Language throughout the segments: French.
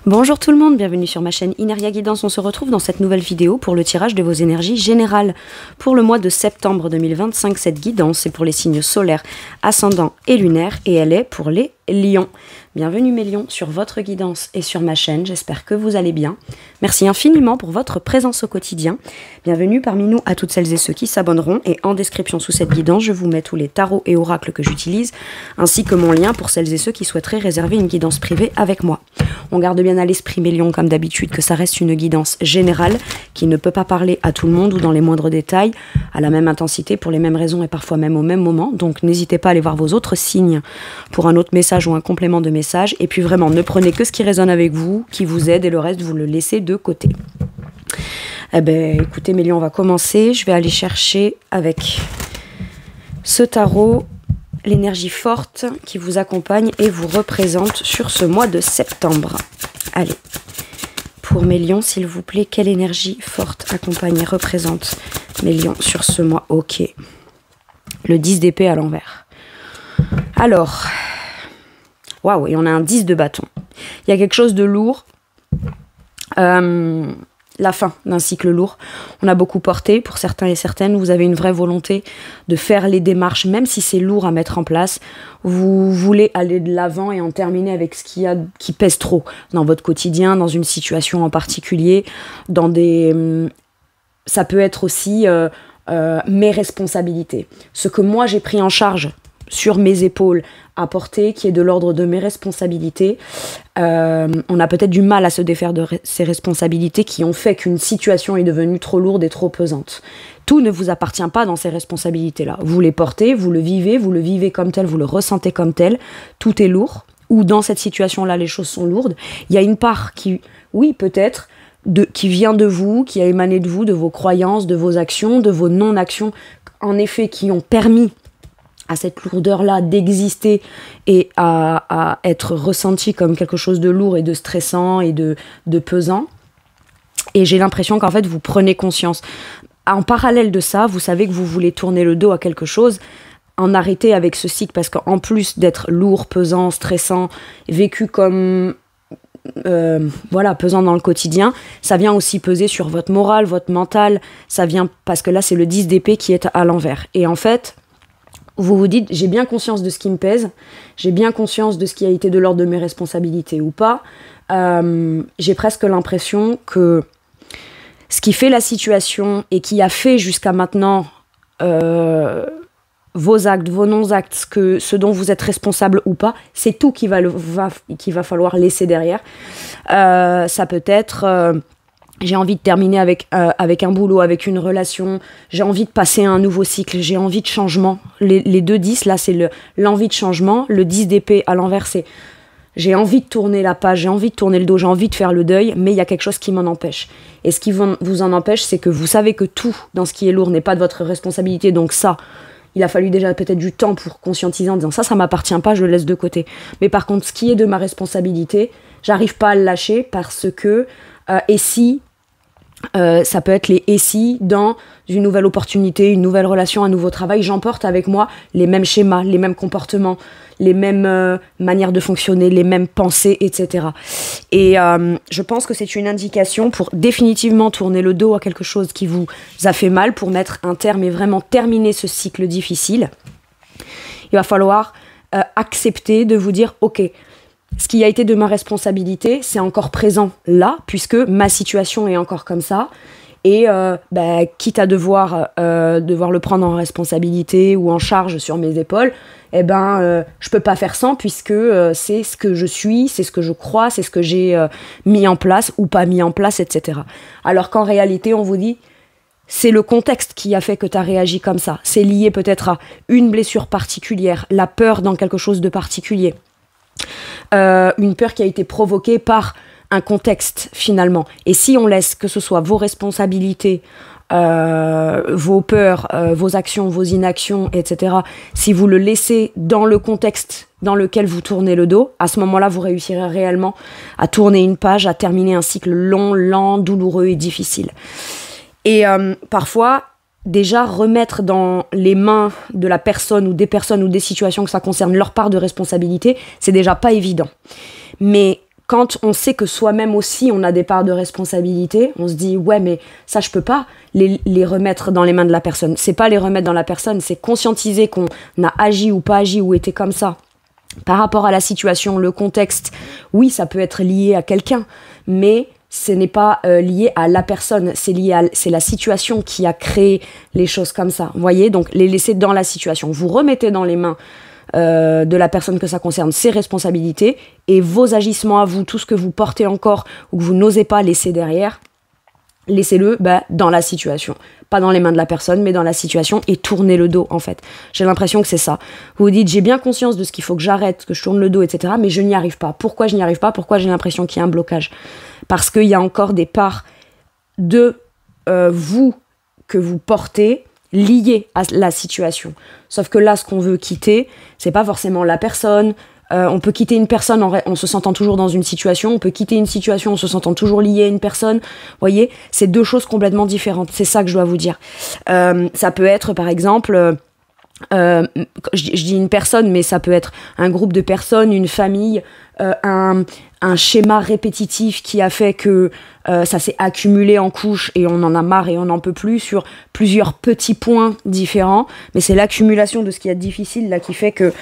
Bonjour tout le monde, bienvenue sur ma chaîne Ineria Guidance. On se retrouve dans cette nouvelle vidéo pour le tirage de vos énergies générales. Pour le mois de septembre 2025, cette guidance est pour les signes solaires, ascendants et lunaires et elle est pour les lions. Bienvenue mes lions sur votre guidance et sur ma chaîne, j'espère que vous allez bien. Merci infiniment pour votre présence au quotidien. Bienvenue parmi nous à toutes celles et ceux qui s'abonneront et en description sous cette guidance, je vous mets tous les tarots et oracles que j'utilise ainsi que mon lien pour celles et ceux qui souhaiteraient réserver une guidance privée avec moi. On garde bien à l'esprit mes lions comme d'habitude que ça reste une guidance générale qui ne peut pas parler à tout le monde ou dans les moindres détails, à la même intensité pour les mêmes raisons et parfois même au même moment. Donc n'hésitez pas à aller voir vos autres signes pour un autre message ou un complément de message. Et puis vraiment, ne prenez que ce qui résonne avec vous, qui vous aide et le reste, vous le laissez de côté. Eh bien, écoutez mes lions, on va commencer. Je vais aller chercher avec ce tarot l'énergie forte qui vous accompagne et vous représente sur ce mois de septembre. Allez, pour mes lions, s'il vous plaît, quelle énergie forte accompagne et représente mes lions sur ce mois? Ok. Le 10 d'épée à l'envers. Alors, waouh, et on a un 10 de bâton. Il y a quelque chose de lourd. La fin d'un cycle lourd. On a beaucoup porté, pour certains et certaines, vous avez une vraie volonté de faire les démarches, même si c'est lourd à mettre en place. Vous voulez aller de l'avant et en terminer avec ce qui pèse trop dans votre quotidien, dans une situation en particulier, dans des... Ça peut être aussi mes responsabilités. Ce que moi j'ai pris en charge sur mes épaules à porter, qui est de l'ordre de mes responsabilités. On a peut-être du mal à se défaire de ces responsabilités qui ont fait qu'une situation est devenue trop lourde et trop pesante. Tout ne vous appartient pas dans ces responsabilités-là. Vous les portez, vous le vivez comme tel, vous le ressentez comme tel. Tout est lourd, ou dans cette situation-là, les choses sont lourdes. Il y a une part qui, oui, peut-être, qui vient de vous, qui a émané de vous, de vos croyances, de vos actions, de vos non-actions, en effet, qui ont permis à cette lourdeur-là d'exister et à être ressentie comme quelque chose de lourd et de stressant et de pesant. Et j'ai l'impression qu'en fait, vous prenez conscience. En parallèle de ça, vous savez que vous voulez tourner le dos à quelque chose, en arrêter avec ce cycle, parce qu'en plus d'être lourd, pesant, stressant, vécu comme... pesant dans le quotidien, ça vient aussi peser sur votre morale, votre mental, ça vient parce que là, c'est le 10 d'épée qui est à l'envers. Et en fait... vous vous dites, j'ai bien conscience de ce qui me pèse, j'ai bien conscience de ce qui a été de l'ordre de mes responsabilités ou pas. J'ai presque l'impression que ce qui fait la situation et qui a fait jusqu'à maintenant vos actes, vos non-actes, ce dont vous êtes responsable ou pas, c'est tout qu'il va falloir laisser derrière. Ça peut être... j'ai envie de terminer avec un boulot, avec une relation. J'ai envie de passer à un nouveau cycle. J'ai envie de changement. Les deux 10, là, c'est l'envie de changement. Le 10 d'épée à l'envers, c'est j'ai envie de tourner la page, j'ai envie de tourner le dos, j'ai envie de faire le deuil, mais il y a quelque chose qui m'en empêche. Et ce qui vous en empêche, c'est que vous savez que tout dans ce qui est lourd n'est pas de votre responsabilité. Donc ça, il a fallu déjà peut-être du temps pour conscientiser en disant ça m'appartient pas, je le laisse de côté. Mais par contre, ce qui est de ma responsabilité, j'arrive pas à le lâcher parce que et si ça peut être les et si dans une nouvelle opportunité, une nouvelle relation, un nouveau travail, j'emporte avec moi les mêmes schémas, les mêmes comportements, les mêmes manières de fonctionner, les mêmes pensées, etc. Et je pense que c'est une indication pour définitivement tourner le dos à quelque chose qui vous a fait mal, pour mettre un terme et vraiment terminer ce cycle difficile. Il va falloir accepter de vous dire, ok, ce qui a été de ma responsabilité, c'est encore présent là, puisque ma situation est encore comme ça. Et quitte à devoir le prendre en responsabilité ou en charge sur mes épaules, je peux pas faire sans, puisque c'est ce que je suis, c'est ce que je crois, c'est ce que j'ai mis en place ou pas mis en place, etc. Alors qu'en réalité, on vous dit, c'est le contexte qui a fait que tu as réagi comme ça. C'est lié peut-être à une blessure particulière, la peur dans quelque chose de particulier. Une peur qui a été provoquée par un contexte finalement. Et si on laisse que ce soit vos responsabilités, vos peurs, vos actions, vos inactions, etc., si vous le laissez dans le contexte dans lequel vous tournez le dos, à ce moment-là, vous réussirez réellement à tourner une page, à terminer un cycle long, lent, douloureux et difficile. Et parfois... déjà remettre dans les mains de la personne ou des situations que ça concerne leur part de responsabilité, c'est déjà pas évident. Mais quand on sait que soi-même aussi, on a des parts de responsabilité, on se dit, ouais, mais ça, je peux pas les remettre dans les mains de la personne. C'est pas les remettre dans la personne, c'est conscientiser qu'on a agi ou pas agi ou été comme ça. Par rapport à la situation, le contexte, oui, ça peut être lié à quelqu'un, mais ce n'est pas lié à la personne, c'est la situation qui a créé les choses comme ça. Vous voyez, donc les laisser dans la situation. Vous remettez dans les mains de la personne que ça concerne ses responsabilités et vos agissements à vous, tout ce que vous portez encore ou que vous n'osez pas laisser derrière, laissez-le dans la situation. Pas dans les mains de la personne, mais dans la situation et tournez le dos en fait. J'ai l'impression que c'est ça. Vous vous dites, j'ai bien conscience de ce qu'il faut que j'arrête, que je tourne le dos, etc. Mais je n'y arrive pas. Pourquoi je n'y arrive pas? Pourquoi j'ai l'impression qu'il y a un blocage? Parce qu'il y a encore des parts de vous que vous portez liées à la situation. Sauf que là, ce qu'on veut quitter, c'est pas forcément la personne. On peut quitter une personne en se sentant toujours dans une situation. On peut quitter une situation en se sentant toujours lié à une personne. Vous voyez, c'est deux choses complètement différentes. C'est ça que je dois vous dire. Ça peut être, par exemple, je dis une personne, mais ça peut être un groupe de personnes, une famille, un schéma répétitif qui a fait que ça s'est accumulé en couches et on en a marre et on n'en peut plus sur plusieurs petits points différents. Mais c'est l'accumulation de ce qu'il y a de difficile là qui fait que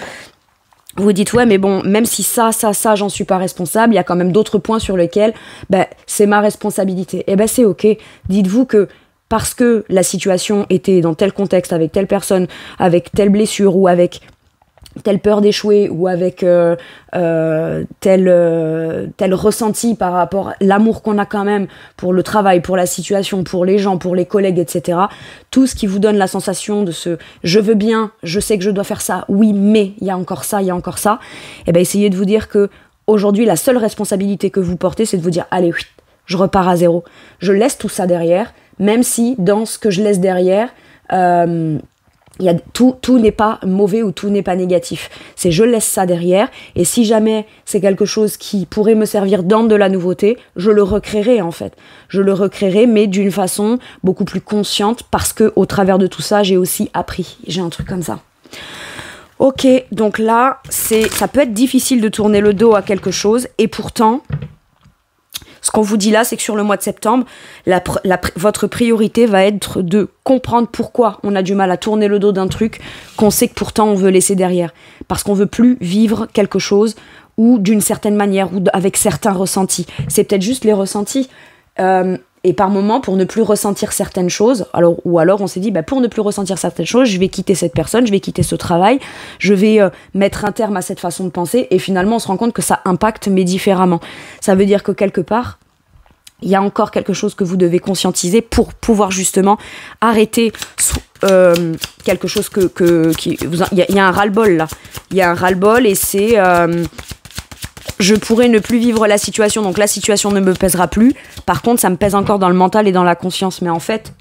vous dites, ouais, mais bon, même si ça, j'en suis pas responsable, il y a quand même d'autres points sur lesquels c'est ma responsabilité. Et c'est ok. Dites-vous que parce que la situation était dans tel contexte, avec telle personne, avec telle blessure ou avec telle peur d'échouer ou avec tel ressenti par rapport à l'amour qu'on a quand même pour le travail, pour la situation, pour les gens, pour les collègues, etc. Tout ce qui vous donne la sensation de ce « je veux bien, je sais que je dois faire ça, oui, mais il y a encore ça, essayez de vous dire que aujourd'hui la seule responsabilité que vous portez, c'est de vous dire « allez, je repars à zéro, je laisse tout ça derrière », même si dans ce que je laisse derrière, tout n'est pas mauvais ou tout n'est pas négatif. C'est je laisse ça derrière et si jamais c'est quelque chose qui pourrait me servir dans de la nouveauté, je le recréerai en fait. Je le recréerai mais d'une façon beaucoup plus consciente parce que au travers de tout ça, j'ai aussi appris. J'ai un truc comme ça. Ok, donc là, ça peut être difficile de tourner le dos à quelque chose et pourtant, ce qu'on vous dit là, c'est que sur le mois de septembre, votre priorité va être de comprendre pourquoi on a du mal à tourner le dos d'un truc qu'on sait que pourtant on veut laisser derrière. Parce qu'on veut plus vivre quelque chose ou d'une certaine manière ou avec certains ressentis. C'est peut-être juste les ressentis. Et par moment, pour ne plus ressentir certaines choses, alors on s'est dit, pour ne plus ressentir certaines choses, je vais quitter cette personne, je vais quitter ce travail, je vais mettre un terme à cette façon de penser, et finalement, on se rend compte que ça impacte, mais différemment. Ça veut dire que quelque part, il y a encore quelque chose que vous devez conscientiser pour pouvoir justement arrêter quelque chose il y a un ras-le-bol là. Il y a un ras-le-bol et c'est... je pourrais ne plus vivre la situation, donc la situation ne me pèsera plus. Par contre, ça me pèse encore dans le mental et dans la conscience. Mais en fait,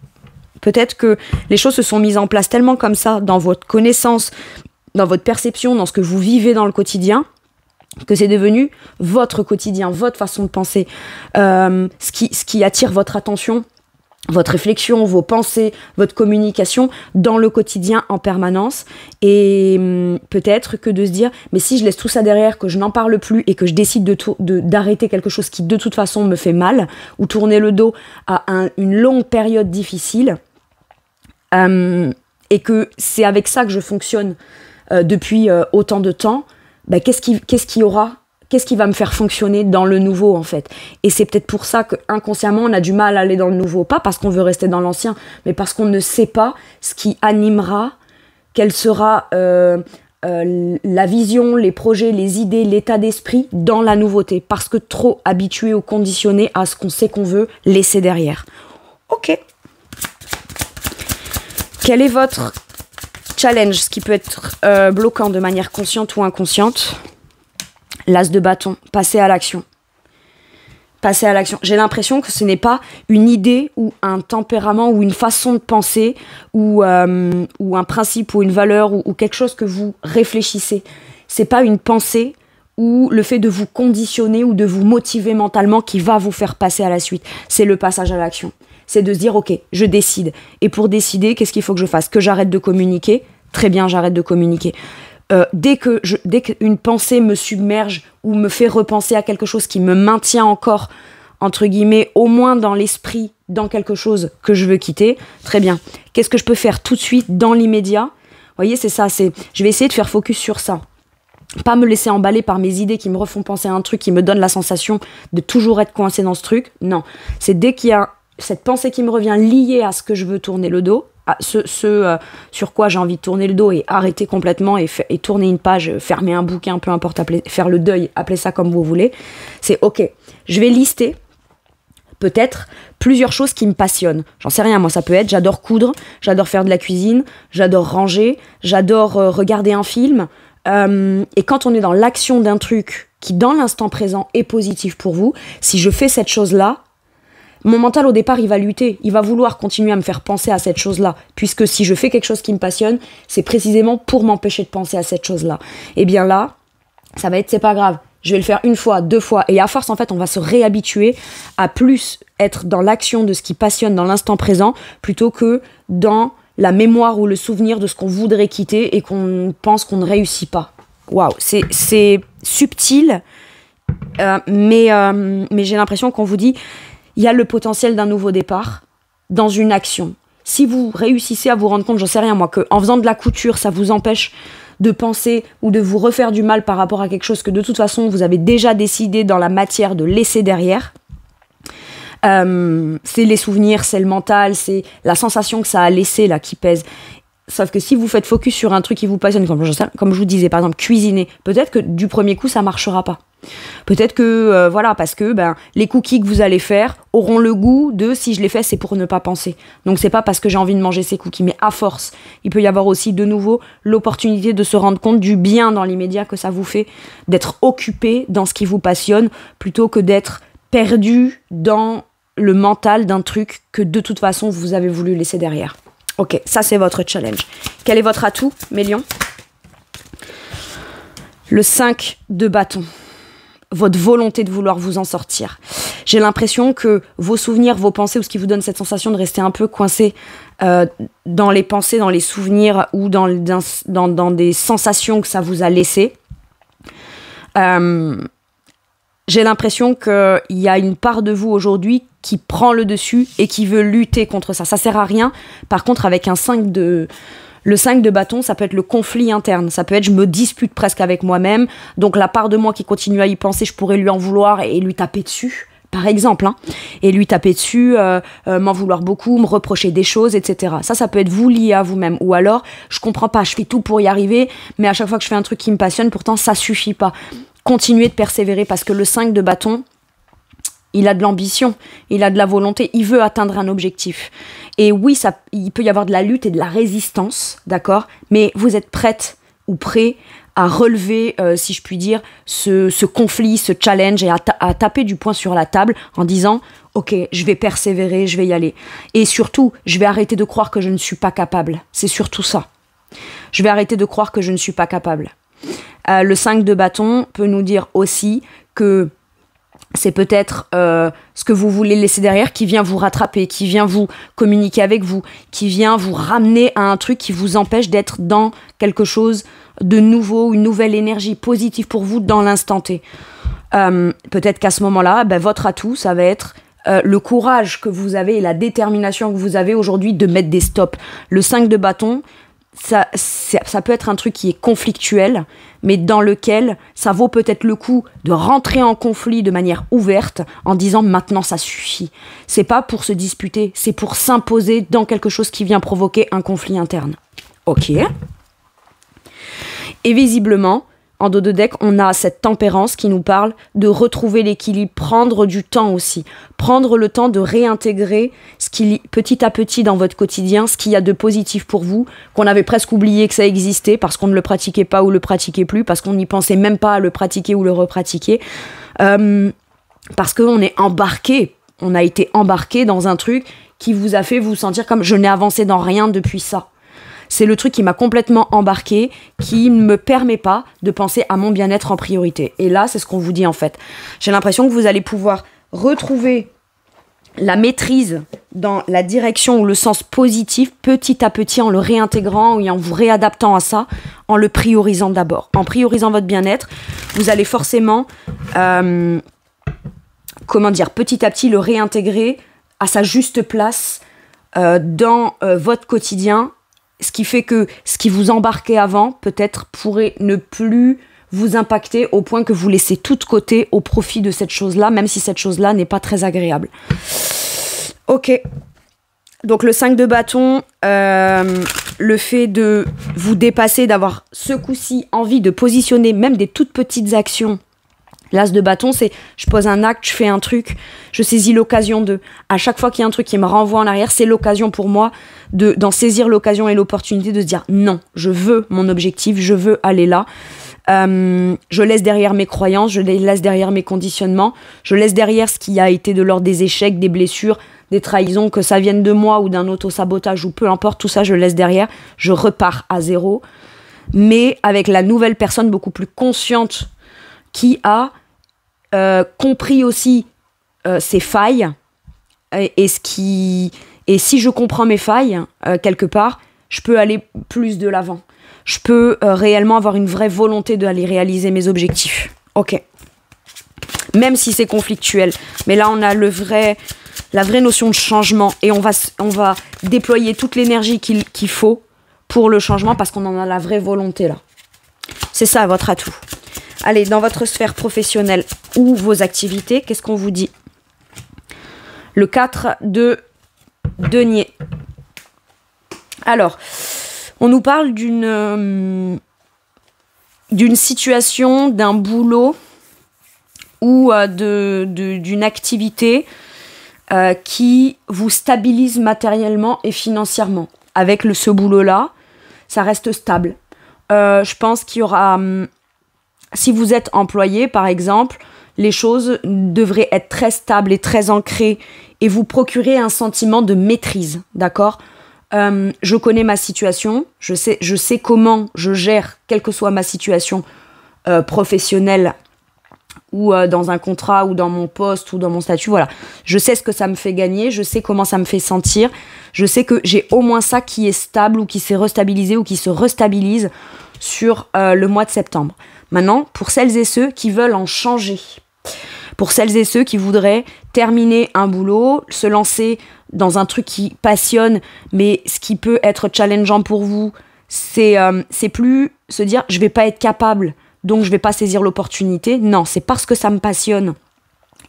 peut-être que les choses se sont mises en place tellement comme ça, dans votre connaissance, dans votre perception, dans ce que vous vivez dans le quotidien, que c'est devenu votre quotidien, votre façon de penser, ce qui attire votre attention, votre réflexion, vos pensées, votre communication dans le quotidien en permanence. Et peut-être que de se dire, mais si je laisse tout ça derrière, que je n'en parle plus et que je décide d'arrêter quelque chose qui de toute façon me fait mal, ou tourner le dos à une longue période difficile, et que c'est avec ça que je fonctionne depuis autant de temps, qu'est-ce qui va me faire fonctionner dans le nouveau en fait. Et c'est peut-être pour ça qu'inconsciemment on a du mal à aller dans le nouveau, pas parce qu'on veut rester dans l'ancien, mais parce qu'on ne sait pas ce qui animera, quelle sera la vision, les projets, les idées, l'état d'esprit dans la nouveauté, parce que trop habitué ou conditionné à ce qu'on sait qu'on veut laisser derrière. Ok. Quel est votre challenge, ce qui peut être bloquant de manière consciente ou inconsciente? L'as de bâton, passer à l'action. Passer à l'action. J'ai l'impression que ce n'est pas une idée ou un tempérament ou une façon de penser ou un principe ou une valeur ou quelque chose que vous réfléchissez. C'est pas une pensée ou le fait de vous conditionner ou de vous motiver mentalement qui va vous faire passer à la suite. C'est le passage à l'action. C'est de se dire, ok, je décide. Et pour décider, qu'est-ce qu'il faut que je fasse? Que j'arrête de communiquer? Très bien, j'arrête de communiquer. dès qu'une pensée me submerge ou me fait repenser à quelque chose qui me maintient encore, entre guillemets, au moins dans l'esprit, dans quelque chose que je veux quitter, très bien. Qu'est-ce que je peux faire tout de suite, dans l'immédiat? Vous voyez, c'est ça, je vais essayer de faire focus sur ça. Pas me laisser emballer par mes idées qui me refont penser à un truc, qui me donne la sensation de toujours être coincé dans ce truc. Non, c'est dès qu'il y a cette pensée qui me revient liée à ce que je veux tourner le dos, à sur quoi j'ai envie de tourner le dos et arrêter complètement et tourner une page, fermer un bouquin, peu importe, faire le deuil, appelez ça comme vous voulez. C'est ok, je vais lister peut-être plusieurs choses qui me passionnent. J'en sais rien, moi ça peut être, j'adore coudre, j'adore faire de la cuisine, j'adore ranger, j'adore regarder un film. Et quand on est dans l'action d'un truc qui dans l'instant présent est positif pour vous, si je fais cette chose-là, mon mental au départ il va lutter, il va vouloir continuer à me faire penser à cette chose-là, puisque si je fais quelque chose qui me passionne, c'est précisément pour m'empêcher de penser à cette chose-là. Et bien là, ça va être, c'est pas grave, je vais le faire une fois, deux fois, et à force en fait on va se réhabituer à plus être dans l'action de ce qui passionne dans l'instant présent, plutôt que dans la mémoire ou le souvenir de ce qu'on voudrait quitter et qu'on pense qu'on ne réussit pas. Waouh, c'est subtil, mais j'ai l'impression qu'on vous dit, il y a le potentiel d'un nouveau départ dans une action. Si vous réussissez à vous rendre compte, j'en sais rien moi, qu'en faisant de la couture, ça vous empêche de penser ou de vous refaire du mal par rapport à quelque chose que de toute façon vous avez déjà décidé dans la matière de laisser derrière, c'est les souvenirs, c'est le mental, c'est la sensation que ça a laissé là qui pèse. Sauf que si vous faites focus sur un truc qui vous passionne, comme je vous disais, par exemple, cuisiner, peut-être que du premier coup, ça marchera pas. Peut-être que, voilà, parce que les cookies que vous allez faire auront le goût de, si je les fais, c'est pour ne pas penser. Donc c'est pas parce que j'ai envie de manger ces cookies, mais à force, il peut y avoir aussi de nouveau l'opportunité de se rendre compte du bien dans l'immédiat que ça vous fait, d'être occupé dans ce qui vous passionne, plutôt que d'être perdu dans le mental d'un truc que de toute façon vous avez voulu laisser derrière. Ok, ça c'est votre challenge. Quel est votre atout, mes lions? Le 5 de bâton. Votre volonté de vouloir vous en sortir. J'ai l'impression que vos souvenirs, vos pensées, ou ce qui vous donne cette sensation de rester un peu coincé dans les pensées, dans les souvenirs, ou dans des sensations que ça vous a laissées, j'ai l'impression qu'il y a une part de vous aujourd'hui qui prend le dessus et qui veut lutter contre ça. Ça sert à rien. Par contre, avec le 5 de bâton, ça peut être le conflit interne. Ça peut être, je me dispute presque avec moi-même. Donc, la part de moi qui continue à y penser, je pourrais lui en vouloir et lui taper dessus, par exemple. Et lui taper dessus, m'en vouloir beaucoup, me reprocher des choses, etc. Ça peut être vous lié à vous-même. Ou alors, je comprends pas, je fais tout pour y arriver, mais à chaque fois que je fais un truc qui me passionne, pourtant, ça suffit pas. Continuez de persévérer parce que le 5 de bâton, il a de l'ambition, il a de la volonté, il veut atteindre un objectif. Et oui, il peut y avoir de la lutte et de la résistance, d'accord? Mais vous êtes prête ou prêt à relever, si je puis dire, ce conflit, ce challenge et à taper du poing sur la table en disant « Ok, je vais persévérer, je vais y aller. » Et surtout, je vais arrêter de croire que je ne suis pas capable. C'est surtout ça. Je vais arrêter de croire que je ne suis pas capable. Le 5 de bâton peut nous dire aussi que c'est peut-être ce que vous voulez laisser derrière qui vient vous rattraper, qui vient vous communiquer avec vous, qui vient vous ramener à un truc qui vous empêche d'être dans quelque chose de nouveau, une nouvelle énergie positive pour vous dans l'instant T. Peut-être qu'à ce moment-là, votre atout, ça va être le courage que vous avez et la détermination que vous avez aujourd'hui de mettre des stops. Le 5 de bâton, ça peut être un truc qui est conflictuel, mais dans lequel ça vaut peut-être le coup de rentrer en conflit de manière ouverte en disant maintenant ça suffit. C'est pas pour se disputer, c'est pour s'imposer dans quelque chose qui vient provoquer un conflit interne. Ok. Et visiblement, en dos de deck, on a cette tempérance qui nous parle de retrouver l'équilibre, prendre du temps aussi. Prendre le temps de réintégrer petit à petit dans votre quotidien, ce qu'il y a de positif pour vous, qu'on avait presque oublié que ça existait parce qu'on ne le pratiquait pas ou le pratiquait plus, parce qu'on n'y pensait même pas à le pratiquer ou le repratiquer. Parce qu'on est embarqué, on a été embarqué dans un truc qui vous a fait vous sentir comme je n'ai avancé dans rien depuis ça. C'est le truc qui m'a complètement embarqué, qui ne me permet pas de penser à mon bien-être en priorité. Et là, c'est ce qu'on vous dit en fait. J'ai l'impression que vous allez pouvoir retrouver la maîtrise dans la direction ou le sens positif, petit à petit, en le réintégrant et en vous réadaptant à ça, en le priorisant d'abord. En priorisant votre bien-être, vous allez forcément, petit à petit le réintégrer à sa juste place dans votre quotidien, ce qui fait que ce qui vous embarquait avant, peut-être, pourrait ne plus vous impacter au point que vous laissez tout de côté au profit de cette chose-là, même si cette chose-là n'est pas très agréable. Ok. Donc le 5 de bâton, le fait de vous dépasser, d'avoir ce coup-ci envie de positionner même des toutes petites actions. L'as de bâton, c'est je pose un acte, je fais un truc, je saisis l'occasion de. À chaque fois qu'il y a un truc qui me renvoie en arrière, c'est l'occasion pour moi d'en saisir l'occasion et l'opportunité de se dire non, je veux mon objectif, je veux aller là. Je laisse derrière mes croyances, je laisse derrière mes conditionnements, je laisse derrière ce qui a été de l'ordre des échecs, des blessures, des trahisons, que ça vienne de moi ou d'un auto-sabotage ou peu importe, tout ça je laisse derrière, je repars à zéro, mais avec la nouvelle personne beaucoup plus consciente qui a compris aussi ses failles et si je comprends mes failles quelque part, je peux aller plus de l'avant. Je peux réellement avoir une vraie volonté d'aller réaliser mes objectifs. Ok. Même si c'est conflictuel. Mais là, on a la vraie notion de changement. Et on va déployer toute l'énergie qu'il faut pour le changement parce qu'on en a la vraie volonté là. C'est ça votre atout. Allez, dans votre sphère professionnelle ou vos activités, qu'est-ce qu'on vous dit? Le 4 de denier. Alors... on nous parle d'une situation, d'un boulot ou d'une activité qui vous stabilise matériellement et financièrement. Avec ce boulot-là, ça reste stable. Je pense qu'il y aura... si vous êtes employé, par exemple, les choses devraient être très stables et très ancrées et vous procurer un sentiment de maîtrise, d'accord ? Je connais ma situation, je sais comment je gère, quelle que soit ma situation professionnelle ou dans un contrat ou dans mon poste ou dans mon statut, voilà. Je sais ce que ça me fait gagner, je sais comment ça me fait sentir, je sais que j'ai au moins ça qui est stable ou qui s'est restabilisé ou qui se restabilise sur le mois de septembre. Maintenant, pour celles et ceux qui veulent en changer, pour celles et ceux qui voudraient terminer un boulot, se lancer dans un truc qui passionne, mais ce qui peut être challengeant pour vous, c'est plus se dire je vais pas être capable, donc je vais pas saisir l'opportunité. Non, c'est parce que ça me passionne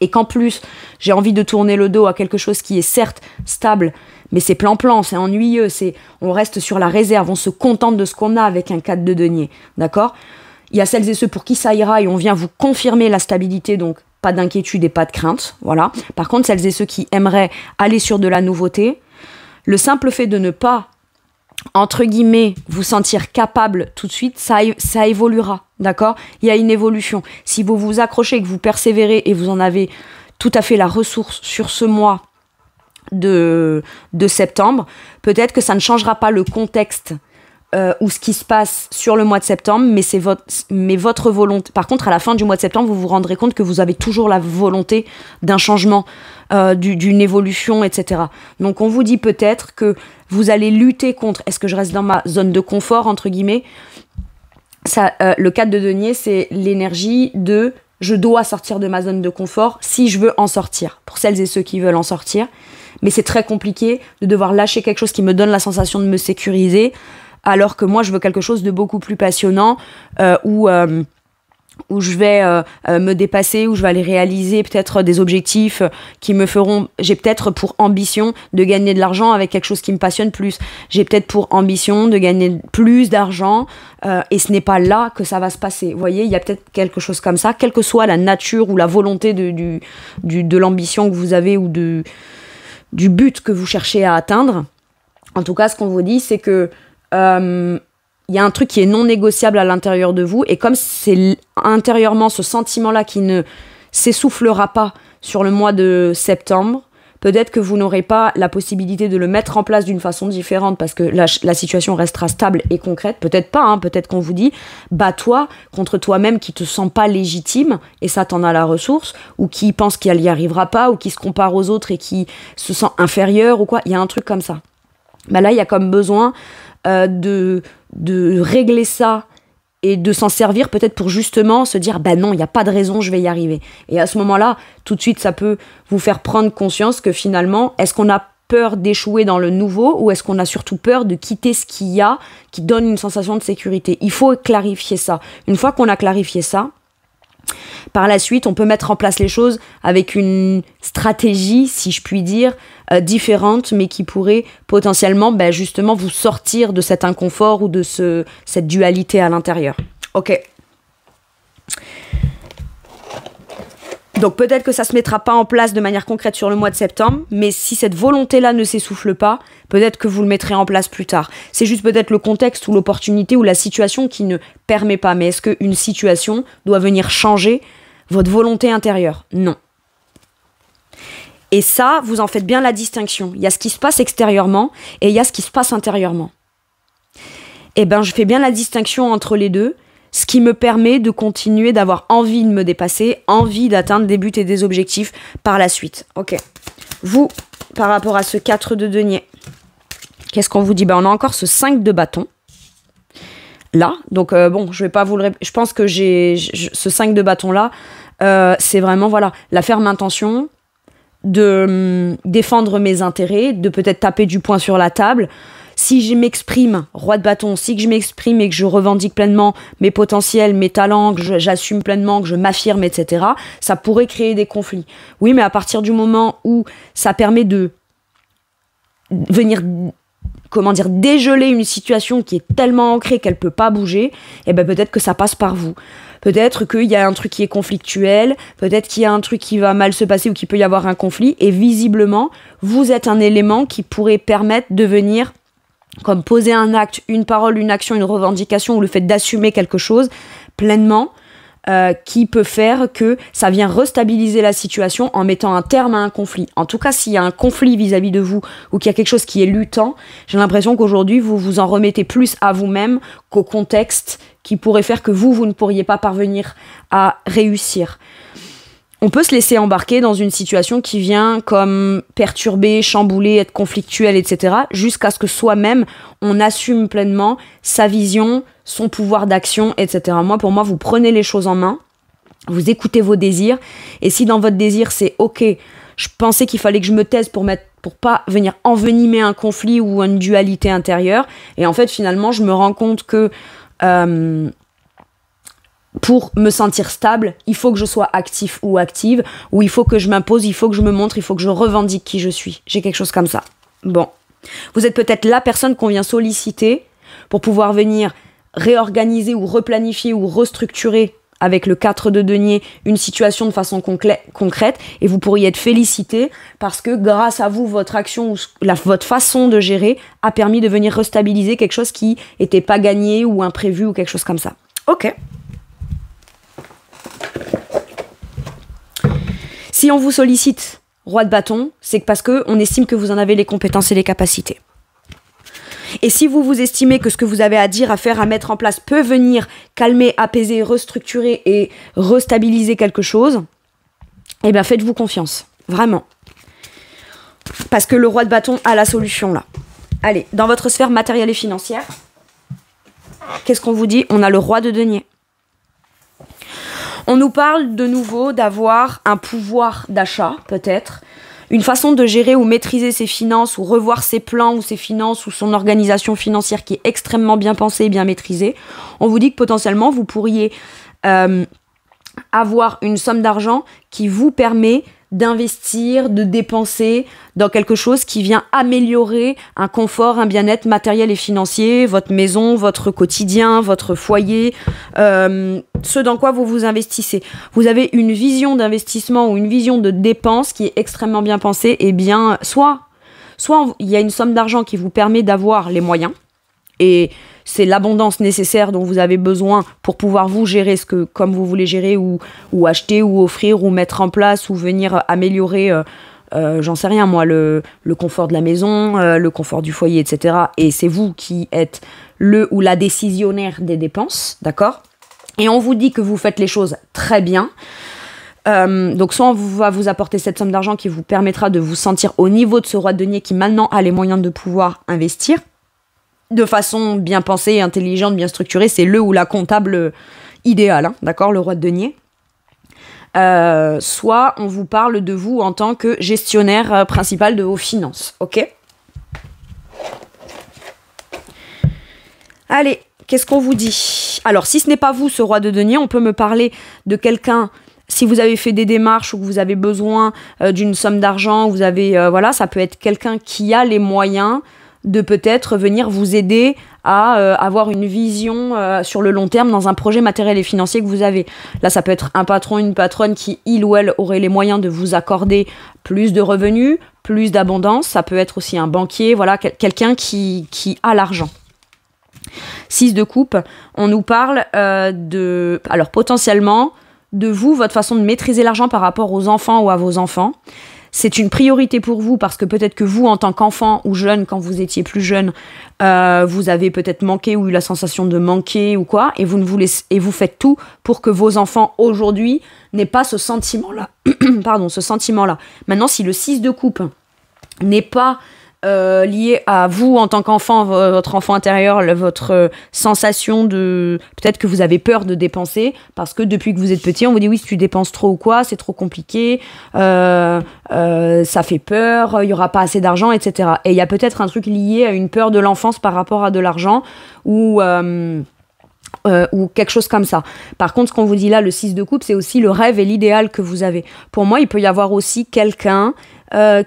et qu'en plus j'ai envie de tourner le dos à quelque chose qui est certes stable, mais c'est plan-plan, c'est ennuyeux, on reste sur la réserve, on se contente de ce qu'on a avec un 4 de denier, d'accord ? Il y a celles et ceux pour qui ça ira et on vient vous confirmer la stabilité, donc pas d'inquiétude et pas de crainte, voilà. Par contre, celles et ceux qui aimeraient aller sur de la nouveauté, le simple fait de ne pas, entre guillemets, vous sentir capable tout de suite, ça évoluera, d'accord ? Il y a une évolution. Si vous vous accrochez, que vous persévérez et vous en avez tout à fait la ressource sur ce mois de septembre, peut-être que ça ne changera pas le contexte ou ce qui se passe sur le mois de septembre, mais votre volonté. Par contre, à la fin du mois de septembre, vous vous rendrez compte que vous avez toujours la volonté d'un changement, d'une évolution, etc. Donc, on vous dit peut-être que vous allez lutter contre. Est-ce que je reste dans ma zone de confort, entre guillemets ? Ça, le 4 de denier, c'est l'énergie de je dois sortir de ma zone de confort si je veux en sortir. Pour celles et ceux qui veulent en sortir. Mais c'est très compliqué de devoir lâcher quelque chose qui me donne la sensation de me sécuriser, alors que moi je veux quelque chose de beaucoup plus passionnant où je vais me dépasser, où je vais aller réaliser peut-être des objectifs qui me feront... J'ai peut-être pour ambition de gagner de l'argent avec quelque chose qui me passionne plus. J'ai peut-être pour ambition de gagner plus d'argent et ce n'est pas là que ça va se passer. Vous voyez, il y a peut-être quelque chose comme ça, quelle que soit la nature ou la volonté de l'ambition que vous avez ou du but que vous cherchez à atteindre. En tout cas, ce qu'on vous dit, c'est que y a un truc qui est non négociable à l'intérieur de vous, et comme c'est intérieurement ce sentiment-là qui ne s'essoufflera pas sur le mois de septembre, peut-être que vous n'aurez pas la possibilité de le mettre en place d'une façon différente parce que la situation restera stable et concrète. Peut-être pas, hein, peut-être qu'on vous dit bats-toi contre toi-même qui te sent pas légitime et ça t'en a la ressource, ou qui pense qu'elle y arrivera pas, ou qui se compare aux autres et qui se sent inférieur ou quoi. Il y a un truc comme ça. Bah là, il y a comme besoin de régler ça et de s'en servir peut-être pour justement se dire bah non, il n'y a pas de raison, je vais y arriver. Et à ce moment-là, tout de suite, ça peut vous faire prendre conscience que finalement, est-ce qu'on a peur d'échouer dans le nouveau ou est-ce qu'on a surtout peur de quitter ce qu'il y a qui donne une sensation de sécurité? Il faut clarifier ça. Une fois qu'on a clarifié ça, par la suite, on peut mettre en place les choses avec une stratégie, si je puis dire, différente, mais qui pourrait potentiellement justement vous sortir de cet inconfort ou de cette dualité à l'intérieur. Ok. Donc peut-être que ça se mettra pas en place de manière concrète sur le mois de septembre, mais si cette volonté-là ne s'essouffle pas, peut-être que vous le mettrez en place plus tard. C'est juste peut-être le contexte ou l'opportunité ou la situation qui ne permet pas. Mais est-ce qu'une situation doit venir changer votre volonté intérieure? Non. Et ça, vous en faites bien la distinction. Il y a ce qui se passe extérieurement et il y a ce qui se passe intérieurement. Et je fais bien la distinction entre les deux, ce qui me permet de continuer d'avoir envie de me dépasser, envie d'atteindre des buts et des objectifs par la suite. Ok. Vous, par rapport à ce 4 de denier, qu'est-ce qu'on vous dit? On a encore ce 5 de bâton. Là, donc je vais pas vous le répéter. Je pense que ce 5 de bâton là, c'est vraiment la ferme intention de défendre mes intérêts, de peut-être taper du poing sur la table. Si je m'exprime, roi de bâton, si je m'exprime et que je revendique pleinement mes potentiels, mes talents, que j'assume pleinement, que je m'affirme, etc., ça pourrait créer des conflits. Oui, mais à partir du moment où ça permet de venir dégeler une situation qui est tellement ancrée qu'elle peut pas bouger, peut-être que ça passe par vous. Peut-être qu'il y a un truc qui est conflictuel, peut-être qu'il y a un truc qui va mal se passer ou qu'il peut y avoir un conflit, et visiblement, vous êtes un élément qui pourrait permettre de venir comme poser un acte, une parole, une action, une revendication, ou le fait d'assumer quelque chose pleinement, qui peut faire que ça vient restabiliser la situation en mettant un terme à un conflit. En tout cas, s'il y a un conflit vis-à-vis de vous ou qu'il y a quelque chose qui est luttant, j'ai l'impression qu'aujourd'hui, vous vous en remettez plus à vous-même qu'au contexte qui pourrait faire que vous ne pourriez pas parvenir à réussir. On peut se laisser embarquer dans une situation qui vient comme perturber, chambouler, être conflictuelle, etc., jusqu'à ce que soi-même, on assume pleinement sa vision, son pouvoir d'action, etc. Pour moi, vous prenez les choses en main, vous écoutez vos désirs, et si dans votre désir, c'est « ok, je pensais qu'il fallait que je me taise pour pas venir envenimer un conflit ou une dualité intérieure », et en fait, finalement, je me rends compte que pour me sentir stable, il faut que je sois actif ou active, ou il faut que je m'impose, il faut que je me montre, il faut que je revendique qui je suis. J'ai quelque chose comme ça. Bon. Vous êtes peut-être la personne qu'on vient solliciter pour pouvoir venir réorganiser ou replanifier ou restructurer avec le 4 de denier une situation de façon concrète, et vous pourriez être félicité parce que grâce à vous, votre action ou votre façon de gérer a permis de venir restabiliser quelque chose qui n'était pas gagné ou imprévu ou quelque chose comme ça. Ok. Si on vous sollicite roi de bâton, c'est parce qu'on estime que vous en avez les compétences et les capacités. Et si vous estimez que ce que vous avez à dire, à faire, à mettre en place peut venir calmer, apaiser, restructurer et restabiliser quelque chose, faites-vous confiance. Vraiment. Parce que le roi de bâton a la solution là. Allez, dans votre sphère matérielle et financière, qu'est-ce qu'on vous dit? On a le roi de denier. On nous parle de nouveau d'avoir un pouvoir d'achat, peut-être, une façon de gérer ou maîtriser ses finances, ou revoir ses plans ou ses finances, ou son organisation financière qui est extrêmement bien pensée et bien maîtrisée. On vous dit que potentiellement, vous pourriez avoir une somme d'argent qui vous permet d'investir, de dépenser dans quelque chose qui vient améliorer un confort, un bien-être matériel et financier, votre maison, votre quotidien, votre foyer, ce dans quoi vous vous investissez. Vous avez une vision d'investissement ou une vision de dépense qui est extrêmement bien pensée, et bien, soit il y a une somme d'argent qui vous permet d'avoir les moyens, et c'est l'abondance nécessaire dont vous avez besoin pour pouvoir vous gérer comme vous voulez gérer, ou acheter, ou offrir, ou mettre en place, ou venir améliorer j'en sais rien moi, le confort de la maison, le confort du foyer, etc. Et c'est vous qui êtes le ou la décisionnaire des dépenses, d'accord? Et on vous dit que vous faites les choses très bien. Donc soit on va vous apporter cette somme d'argent qui vous permettra de vous sentir au niveau de ce roi de denier qui maintenant a les moyens de pouvoir investir de façon bien pensée, intelligente, bien structurée. C'est le ou la comptable idéale, hein, d'accord, le roi de denier. Soit on vous parle de vous en tant que gestionnaire principal de vos finances, ok? Allez, qu'est-ce qu'on vous dit? Alors, si ce n'est pas vous, ce roi de denier, on peut me parler de quelqu'un, si vous avez fait des démarches ou que vous avez besoin d'une somme d'argent, vous avez, voilà, ça peut être quelqu'un qui a les moyens de peut-être venir vous aider à avoir une vision sur le long terme dans un projet matériel et financier que vous avez. Là, ça peut être un patron, une patronne qui, il ou elle, aurait les moyens de vous accorder plus de revenus, plus d'abondance. Ça peut être aussi un banquier, voilà, quelqu'un qui a l'argent. 6 de coupe, on nous parle alors potentiellement, de vous, votre façon de maîtriser l'argent par rapport aux enfants ou à vos enfants. C'est une priorité pour vous parce que peut-être que vous, en tant qu'enfant ou jeune, quand vous étiez plus jeune, vous avez peut-être manqué ou eu la sensation de manquer ou quoi, et vous faites tout pour que vos enfants, aujourd'hui, n'aient pas ce sentiment-là. Pardon, ce sentiment-là. Maintenant, si le 6 de coupe n'est pas lié à vous en tant qu'enfant, votre enfant intérieur, votre sensation de... Peut-être que vous avez peur de dépenser parce que depuis que vous êtes petit, on vous dit oui, si tu dépenses trop ou quoi, c'est trop compliqué, ça fait peur, il n'y aura pas assez d'argent, etc. Et il y a peut-être un truc lié à une peur de l'enfance par rapport à de l'argent ou quelque chose comme ça. Par contre, ce qu'on vous dit là, le 6 de coupe, c'est aussi le rêve et l'idéal que vous avez. Pour moi, il peut y avoir aussi quelqu'un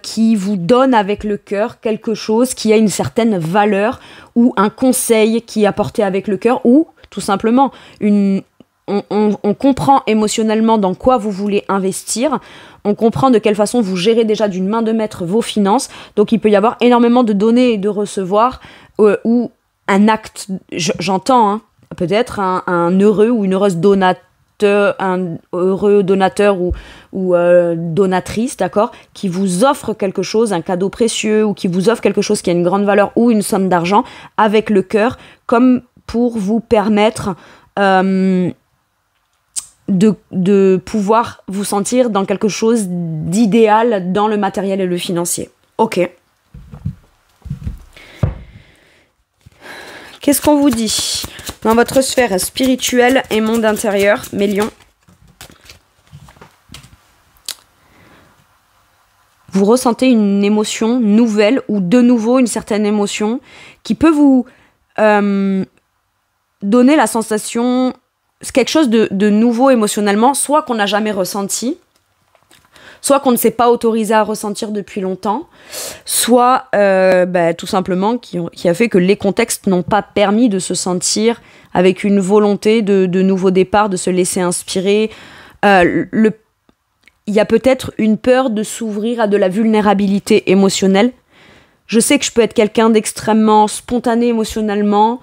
qui vous donne avec le cœur quelque chose qui a une certaine valeur ou un conseil qui est apporté avec le cœur ou tout simplement on comprend émotionnellement dans quoi vous voulez investir, on comprend de quelle façon vous gérez déjà d'une main de maître vos finances, donc il peut y avoir énormément de donner et de recevoir ou un acte, j'entends, hein, peut-être un heureux ou une heureuse un heureux donateur ou donatrice, d'accord, qui vous offre quelque chose, un cadeau précieux, ou qui vous offre quelque chose qui a une grande valeur ou une somme d'argent avec le cœur, comme pour vous permettre de pouvoir vous sentir dans quelque chose d'idéal dans le matériel et le financier. Ok. Qu'est-ce qu'on vous dit dans votre sphère spirituelle et monde intérieur, mes lions? Vous ressentez une émotion nouvelle ou de nouveau une certaine émotion qui peut vous donner la sensation, quelque chose de nouveau émotionnellement, soit qu'on n'a jamais ressenti, soit qu'on ne s'est pas autorisé à ressentir depuis longtemps, soit tout simplement qui a fait que les contextes n'ont pas permis de se sentir avec une volonté de nouveau départ, de se laisser inspirer. Il y a peut-être une peur de s'ouvrir à de la vulnérabilité émotionnelle. Je sais que je peux être quelqu'un d'extrêmement spontané émotionnellement,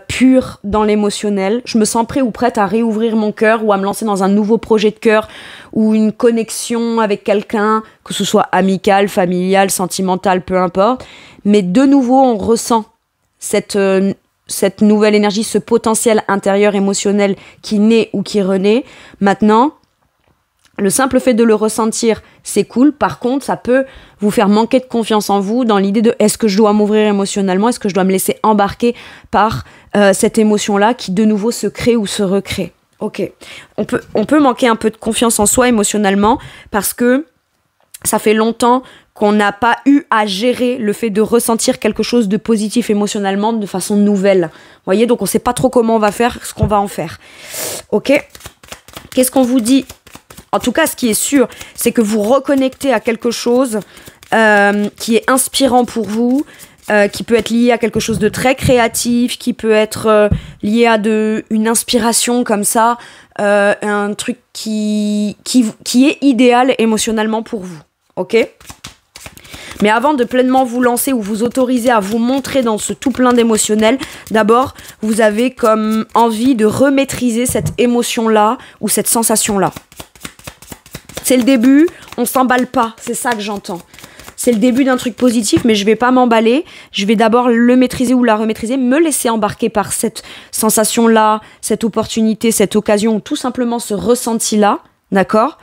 pure dans l'émotionnel. Je me sens prêt ou prête à réouvrir mon cœur ou à me lancer dans un nouveau projet de cœur ou une connexion avec quelqu'un, que ce soit amical, familial, sentimental, peu importe. Mais de nouveau, on ressent cette nouvelle énergie, ce potentiel intérieur émotionnel qui naît ou qui renaît. Maintenant, le simple fait de le ressentir, c'est cool. Par contre, ça peut vous faire manquer de confiance en vous dans l'idée de est-ce que je dois m'ouvrir émotionnellement, est-ce que je dois me laisser embarquer par cette émotion-là qui de nouveau se crée ou se recrée. Ok. On peut manquer un peu de confiance en soi émotionnellement parce que ça fait longtemps qu'on n'a pas eu à gérer le fait de ressentir quelque chose de positif émotionnellement de façon nouvelle. Vous voyez, donc on ne sait pas trop comment on va faire, ce qu'on va en faire. Ok. Qu'est-ce qu'on vous dit ? En tout cas, ce qui est sûr, c'est que vous reconnectez à quelque chose qui est inspirant pour vous, qui peut être lié à quelque chose de très créatif, qui peut être lié à une inspiration comme ça, un truc qui est idéal émotionnellement pour vous. Ok ? Mais avant de pleinement vous lancer ou vous autoriser à vous montrer dans ce tout plein d'émotionnel, d'abord, vous avez comme envie de remaîtriser cette émotion-là ou cette sensation-là. C'est le début, on s'emballe pas, c'est ça que j'entends. C'est le début d'un truc positif, mais je vais pas m'emballer. Je vais d'abord le maîtriser ou la remaîtriser, me laisser embarquer par cette sensation-là, cette opportunité, cette occasion, ou tout simplement ce ressenti-là, d'accord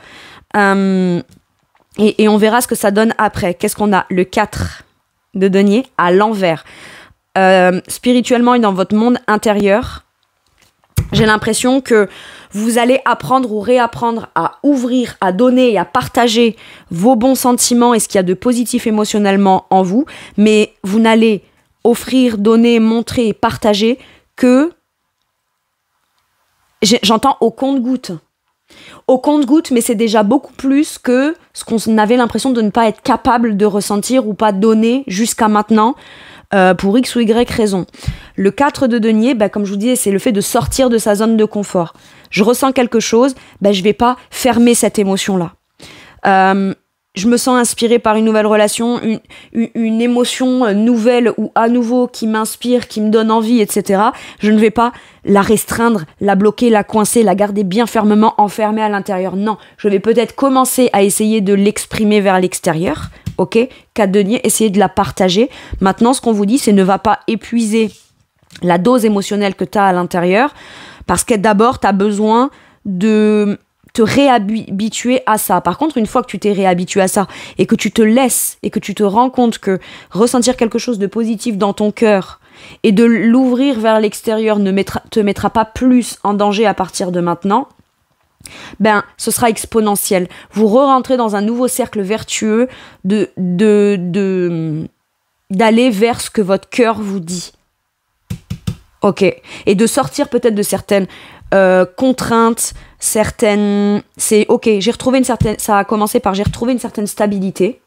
et on verra ce que ça donne après. Qu'est-ce qu'on a? Le 4 de denier à l'envers. Spirituellement et dans votre monde intérieur, j'ai l'impression que vous allez apprendre ou réapprendre à ouvrir, à donner et à partager vos bons sentiments et ce qu'il y a de positif émotionnellement en vous, mais vous n'allez offrir, donner, montrer et partager que, j'entends au compte-gouttes. Au compte-gouttes, mais c'est déjà beaucoup plus que ce qu'on avait l'impression de ne pas être capable de ressentir ou pas donner jusqu'à maintenant. Pour X ou Y raison. Le 4 de denier, comme je vous disais, c'est le fait de sortir de sa zone de confort. Je ressens quelque chose, je vais pas fermer cette émotion-là. Je me sens inspirée par une nouvelle relation, une émotion nouvelle ou à nouveau qui m'inspire, qui me donne envie, etc. Je ne vais pas la restreindre, la bloquer, la coincer, la garder bien fermement enfermée à l'intérieur. Non, je vais peut-être commencer à essayer de l'exprimer vers l'extérieur. Ok, 4 deniers, essayez de la partager. Maintenant, ce qu'on vous dit, c'est ne va pas épuiser la dose émotionnelle que tu as à l'intérieur, parce que d'abord, tu as besoin de te réhabituer à ça. Par contre, une fois que tu t'es réhabitué à ça, et que tu te laisses, et que tu te rends compte que ressentir quelque chose de positif dans ton cœur, et de l'ouvrir vers l'extérieur ne te mettra pas plus en danger à partir de maintenant, ce sera exponentiel. Vous re-rentrez dans un nouveau cercle vertueux d'aller vers ce que votre cœur vous dit. Ok. Et de sortir peut-être de certaines contraintes, c'est ok, j'ai retrouvé une certaine... Ça a commencé par j'ai retrouvé une certaine stabilité.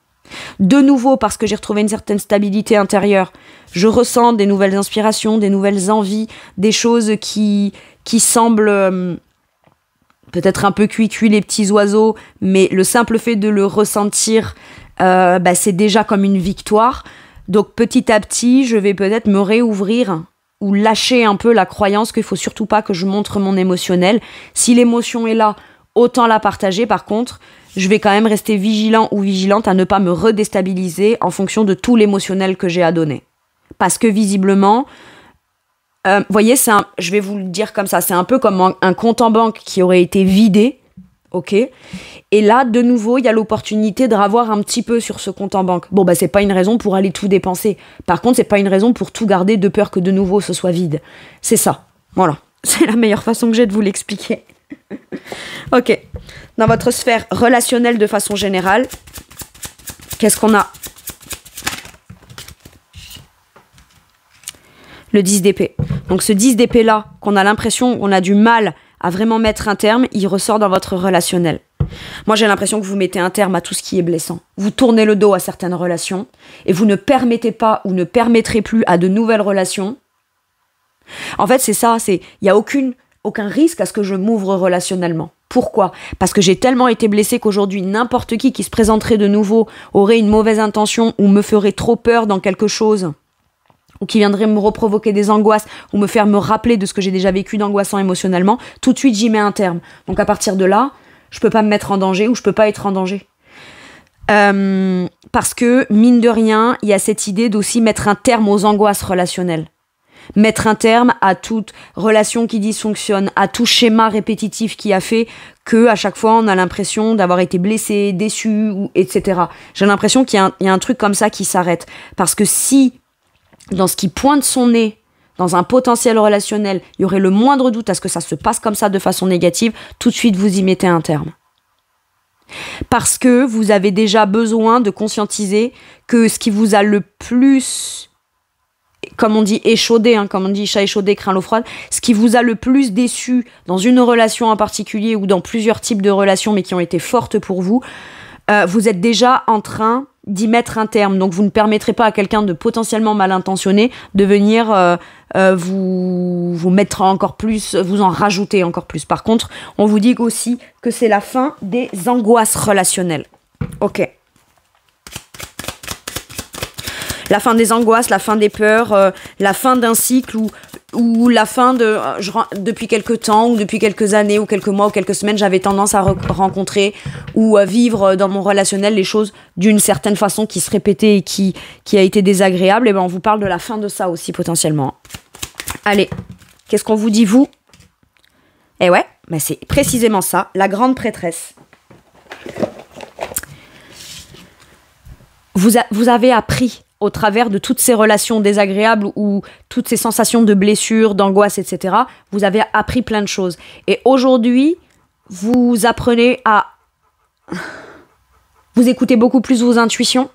De nouveau, parce que j'ai retrouvé une certaine stabilité intérieure, je ressens des nouvelles inspirations, des nouvelles envies, des choses qui semblent... peut-être un peu cuit les petits oiseaux, mais le simple fait de le ressentir, c'est déjà comme une victoire. Donc petit à petit, je vais peut-être me réouvrir ou lâcher un peu la croyance qu'il faut surtout pas que je montre mon émotionnel. Si l'émotion est là, autant la partager. Par contre, je vais quand même rester vigilant ou vigilante à ne pas me redéstabiliser en fonction de tout l'émotionnel que j'ai à donner. Parce que visiblement... voyez, je vais vous le dire comme ça, c'est un peu comme un compte en banque qui aurait été vidé, ok. Et là, de nouveau, il y a l'opportunité de ravoir un petit peu sur ce compte en banque. Bon, c'est pas une raison pour aller tout dépenser. Par contre, c'est pas une raison pour tout garder de peur que de nouveau ce soit vide. C'est ça, voilà. C'est la meilleure façon que j'ai de vous l'expliquer. Ok. Dans votre sphère relationnelle de façon générale, qu'est-ce qu'on a ? Le 10 d'épée. Donc ce 10 d'épée là, qu'on a l'impression qu'on a du mal à vraiment mettre un terme, il ressort dans votre relationnel. Moi j'ai l'impression que vous mettez un terme à tout ce qui est blessant. Vous tournez le dos à certaines relations et vous ne permettez pas ou ne permettrez plus à de nouvelles relations. En fait c'est ça, il n'y a aucun risque à ce que je m'ouvre relationnellement. Pourquoi ? Parce que j'ai tellement été blessée qu'aujourd'hui n'importe qui se présenterait de nouveau aurait une mauvaise intention ou me ferait trop peur dans quelque chose, ou qui viendrait me reprovoquer des angoisses, ou me faire me rappeler de ce que j'ai déjà vécu d'angoissant émotionnellement, tout de suite j'y mets un terme. Donc à partir de là, je peux pas me mettre en danger, ou je peux pas être en danger. Parce que, mine de rien, il y a cette idée d'aussi mettre un terme aux angoisses relationnelles. Mettre un terme à toute relation qui dysfonctionne, à tout schéma répétitif qui a fait que à chaque fois on a l'impression d'avoir été blessé, déçu, etc. J'ai l'impression qu'il y a un truc comme ça qui s'arrête. Parce que si dans ce qui pointe son nez, dans un potentiel relationnel, il y aurait le moindre doute à ce que ça se passe comme ça de façon négative, tout de suite vous y mettez un terme. Parce que vous avez déjà besoin de conscientiser que ce qui vous a le plus, comme on dit échaudé, comme on dit chat échaudé craint l'eau froide, ce qui vous a le plus déçu dans une relation en particulier ou dans plusieurs types de relations mais qui ont été fortes pour vous, vous êtes déjà en train d'y mettre un terme. Donc vous ne permettrez pas à quelqu'un de potentiellement mal intentionné de venir vous mettre encore plus, vous en rajouter encore plus. Par contre, on vous dit aussi que c'est la fin des angoisses relationnelles. Ok. La fin des angoisses, la fin des peurs, la fin d'un cycle ou la fin de... depuis quelques temps, ou depuis quelques années, ou quelques mois, ou quelques semaines, j'avais tendance à rencontrer ou à vivre dans mon relationnel les choses d'une certaine façon qui se répétait et qui a été désagréable. Et ben on vous parle de la fin de ça aussi, potentiellement. Allez, qu'est-ce qu'on vous dit, vous? Eh ouais, ben c'est précisément ça, la grande prêtresse. Vous avez appris au travers de toutes ces relations désagréables ou toutes ces sensations de blessure, d'angoisse, etc. Vous avez appris plein de choses. Et aujourd'hui, vous apprenez à... Vous écoutez beaucoup plus vos intuitions.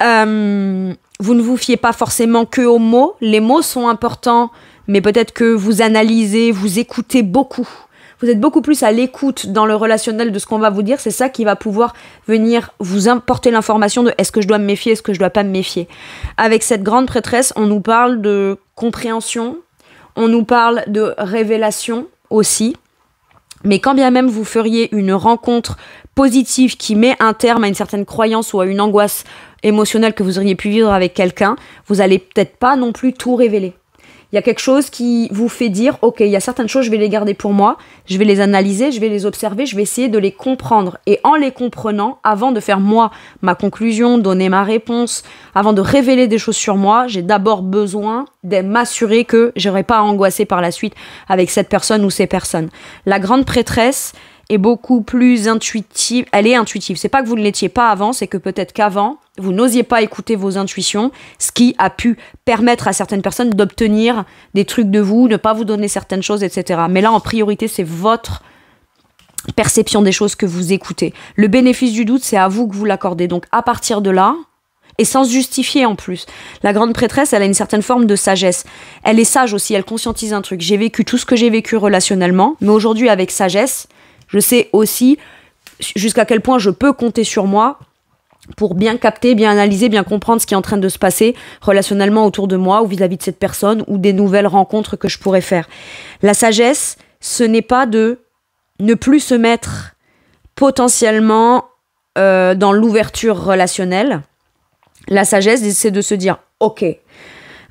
Vous ne vous fiez pas forcément que aux mots. Les mots sont importants, mais peut-être que vous analysez, vous écoutez beaucoup. Vous êtes beaucoup plus à l'écoute dans le relationnel de ce qu'on va vous dire. C'est ça qui va pouvoir venir vous apporter l'information de est-ce que je dois me méfier, est-ce que je dois pas me méfier. Avec cette grande prêtresse, on nous parle de compréhension, on nous parle de révélation aussi. Mais quand bien même vous feriez une rencontre positive qui met un terme à une certaine croyance ou à une angoisse émotionnelle que vous auriez pu vivre avec quelqu'un, vous allez peut-être pas non plus tout révéler. Il y a quelque chose qui vous fait dire, ok, il y a certaines choses, je vais les garder pour moi, je vais les analyser, je vais les observer, je vais essayer de les comprendre. Et en les comprenant, avant de faire moi ma conclusion, donner ma réponse, avant de révéler des choses sur moi, j'ai d'abord besoin de m'assurer que j'aurai pas à angoisser par la suite avec cette personne ou ces personnes. La grande prêtresse est beaucoup plus intuitive. Elle est intuitive. C'est pas que vous ne l'étiez pas avant, c'est que peut-être qu'avant, vous n'osiez pas écouter vos intuitions, ce qui a pu permettre à certaines personnes d'obtenir des trucs de vous, ne pas vous donner certaines choses, etc. Mais là, en priorité, c'est votre perception des choses que vous écoutez. Le bénéfice du doute, c'est à vous que vous l'accordez. Donc, à partir de là, et sans se justifier en plus, la grande prêtresse, elle a une certaine forme de sagesse. Elle est sage aussi, elle conscientise un truc. J'ai vécu tout ce que j'ai vécu relationnellement, mais aujourd'hui, avec sagesse, je sais aussi jusqu'à quel point je peux compter sur moi pour bien capter, bien analyser, bien comprendre ce qui est en train de se passer relationnellement autour de moi ou vis-à-vis de cette personne ou des nouvelles rencontres que je pourrais faire. La sagesse, ce n'est pas de ne plus se mettre potentiellement dans l'ouverture relationnelle. La sagesse, c'est de se dire, ok,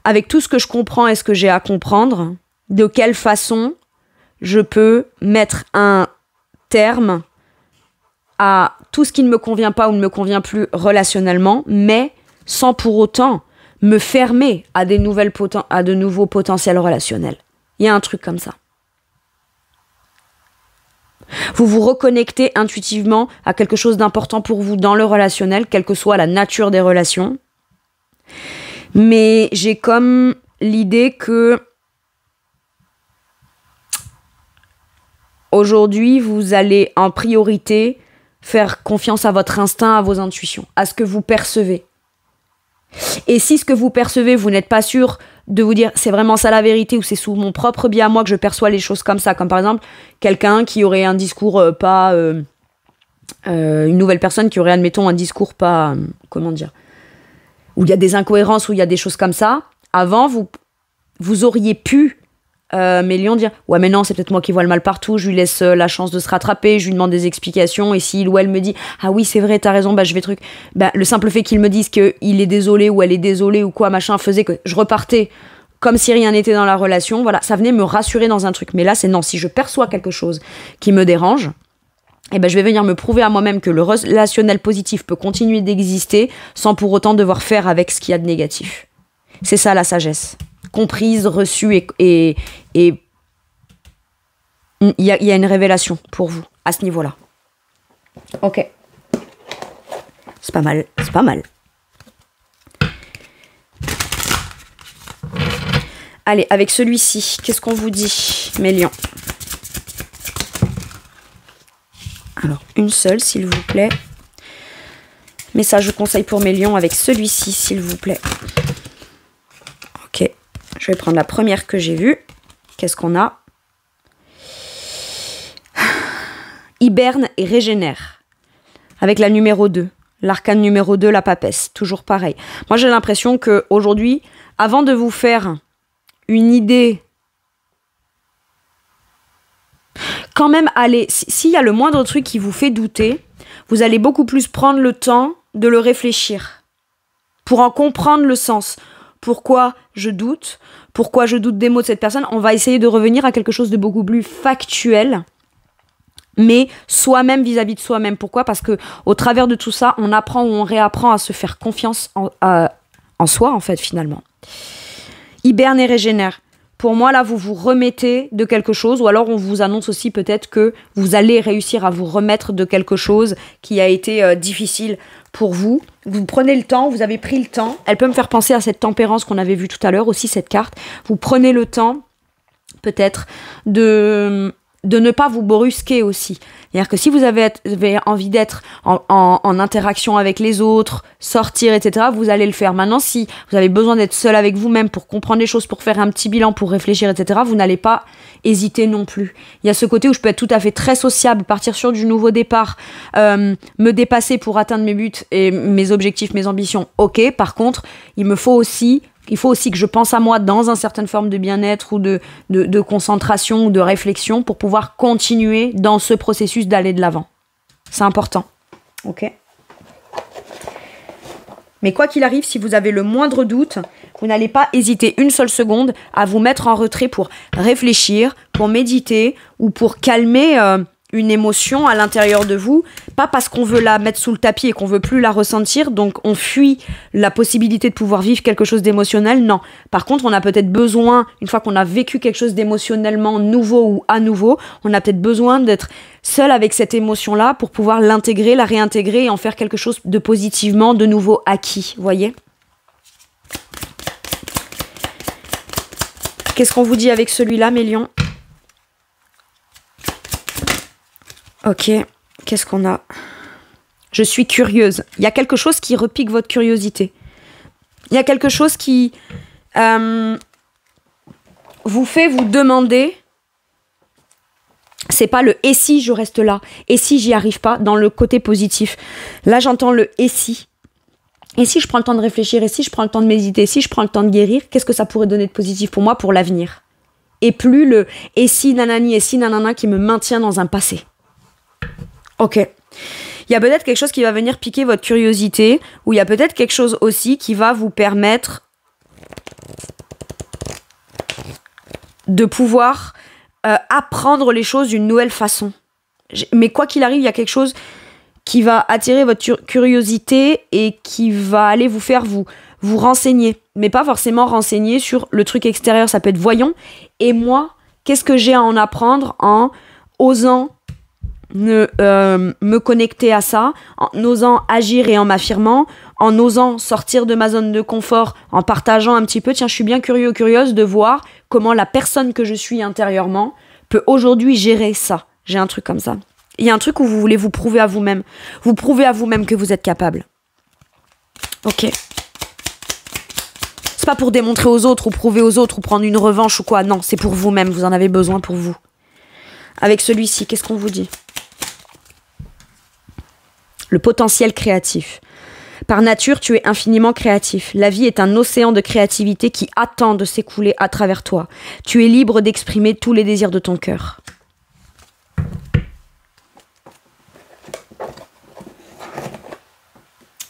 avec tout ce que je comprends et ce que j'ai à comprendre, de quelle façon je peux mettre un terme à tout ce qui ne me convient pas ou ne me convient plus relationnellement, mais sans pour autant me fermer à de nouveaux potentiels relationnels. Il y a un truc comme ça. Vous vous reconnectez intuitivement à quelque chose d'important pour vous dans le relationnel, quelle que soit la nature des relations. Mais j'ai comme l'idée que aujourd'hui, vous allez en priorité faire confiance à votre instinct, à vos intuitions, à ce que vous percevez. Et si ce que vous percevez, vous n'êtes pas sûr de vous dire c'est vraiment ça la vérité ou c'est sous mon propre biais à moi que je perçois les choses comme ça, comme par exemple quelqu'un qui aurait un discours une nouvelle personne qui aurait, admettons, un discours pas, comment dire, où il y a des incohérences, où il y a des choses comme ça, avant, vous auriez pu Mélion dire ouais mais non c'est peut-être moi qui vois le mal partout, je lui laisse la chance de se rattraper, je lui demande des explications et s'il ou elle me dit ah oui c'est vrai t'as raison bah je vais le simple fait qu'il me dise qu'il est désolé ou elle est désolée ou quoi machin faisait que je repartais comme si rien n'était dans la relation, voilà, ça venait me rassurer dans un truc. Mais là c'est non, si je perçois quelque chose qui me dérange, eh ben je vais venir me prouver à moi-même que le relationnel positif peut continuer d'exister sans pour autant devoir faire avec ce qu'il y a de négatif. C'est ça la sagesse. Comprise, reçue et il y a une révélation pour vous à ce niveau-là. Ok. C'est pas mal, c'est pas mal. Allez, avec celui-ci, qu'est-ce qu'on vous dit, mes lions? Alors, une seule, s'il vous plaît. Message de conseil pour mes lions avec celui-ci, s'il vous plaît. Ok. Je vais prendre la première que j'ai vue. Qu'est-ce qu'on a? Hiberne et régénère. Avec la numéro 2. L'arcane numéro 2, la papesse. Toujours pareil. Moi, j'ai l'impression qu'aujourd'hui, avant de vous faire une idée, quand même, allez, s'il y a le moindre truc qui vous fait douter, vous allez beaucoup plus prendre le temps de le réfléchir. Pour en comprendre le sens. pourquoi je doute des mots de cette personne. On va essayer de revenir à quelque chose de beaucoup plus factuel, mais soi-même vis-à-vis de soi-même. Pourquoi? Parce que au travers de tout ça, on apprend ou on réapprend à se faire confiance en soi, en fait, finalement. Hiberne et régénère. Pour moi, là, vous vous remettez de quelque chose, ou alors on vous annonce aussi peut-être que vous allez réussir à vous remettre de quelque chose qui a été difficile pour vous. Vous prenez le temps, vous avez pris le temps. Elle peut me faire penser à cette tempérance qu'on avait vue tout à l'heure, aussi cette carte. Vous prenez le temps, peut-être, de ne pas vous brusquer aussi. C'est-à-dire que si vous avez envie d'être en interaction avec les autres, sortir, etc., vous allez le faire. Maintenant, si vous avez besoin d'être seul avec vous-même pour comprendre les choses, pour faire un petit bilan, pour réfléchir, etc., vous n'allez pas hésiter non plus. Il y a ce côté où je peux être tout à fait très sociable, partir sur du nouveau départ, me dépasser pour atteindre mes buts et mes objectifs, mes ambitions. Ok, par contre, il faut aussi que je pense à moi dans une certaine forme de bien-être ou de concentration ou de réflexion pour pouvoir continuer dans ce processus d'aller de l'avant. C'est important. Ok. Mais quoi qu'il arrive, si vous avez le moindre doute, vous n'allez pas hésiter une seule seconde à vous mettre en retrait pour réfléchir, pour méditer ou pour calmer une émotion à l'intérieur de vous, pas parce qu'on veut la mettre sous le tapis et qu'on veut plus la ressentir, donc on fuit la possibilité de pouvoir vivre quelque chose d'émotionnel, non. Par contre, on a peut-être besoin, une fois qu'on a vécu quelque chose d'émotionnellement nouveau ou à nouveau, on a peut-être besoin d'être seul avec cette émotion-là pour pouvoir l'intégrer, la réintégrer et en faire quelque chose de positivement, de nouveau acquis, voyez ? Qu'est-ce qu'on vous dit avec celui-là, mes lions ? Ok, qu'est-ce qu'on a? Je suis curieuse. Il y a quelque chose qui repique votre curiosité. Il y a quelque chose qui vous fait vous demander. C'est pas le « et si je reste là ?» et si j'y arrive pas dans le côté positif. Là, j'entends le « et si ?» Et si je prends le temps de réfléchir? Et si je prends le temps de méditer? Et si je prends le temps de guérir? Qu'est-ce que ça pourrait donner de positif pour moi, pour l'avenir? Et plus le « et si nanani » et « si nanana » qui me maintient dans un passé. Ok. Il y a peut-être quelque chose qui va venir piquer votre curiosité, ou il y a peut-être quelque chose aussi qui va vous permettre de pouvoir apprendre les choses d'une nouvelle façon. Mais quoi qu'il arrive, il y a quelque chose qui va attirer votre curiosité et qui va aller vous faire vous renseigner. Mais pas forcément renseigner sur le truc extérieur, ça peut être voyons. Et moi, qu'est-ce que j'ai à en apprendre en osant me connecter à ça, en osant agir et en m'affirmant, en osant sortir de ma zone de confort, en partageant un petit peu, tiens, je suis bien curieuse de voir comment la personne que je suis intérieurement peut aujourd'hui gérer ça. J'ai un truc comme ça. Il y a un truc où vous voulez vous prouver à vous-même. Vous prouvez à vous-même que vous êtes capable. Ok. C'est pas pour démontrer aux autres ou prouver aux autres ou prendre une revanche ou quoi. Non, c'est pour vous-même. Vous en avez besoin pour vous. Avec celui-ci, qu'est-ce qu'on vous dit ? Le potentiel créatif. Par nature, tu es infiniment créatif. La vie est un océan de créativité qui attend de s'écouler à travers toi. Tu es libre d'exprimer tous les désirs de ton cœur.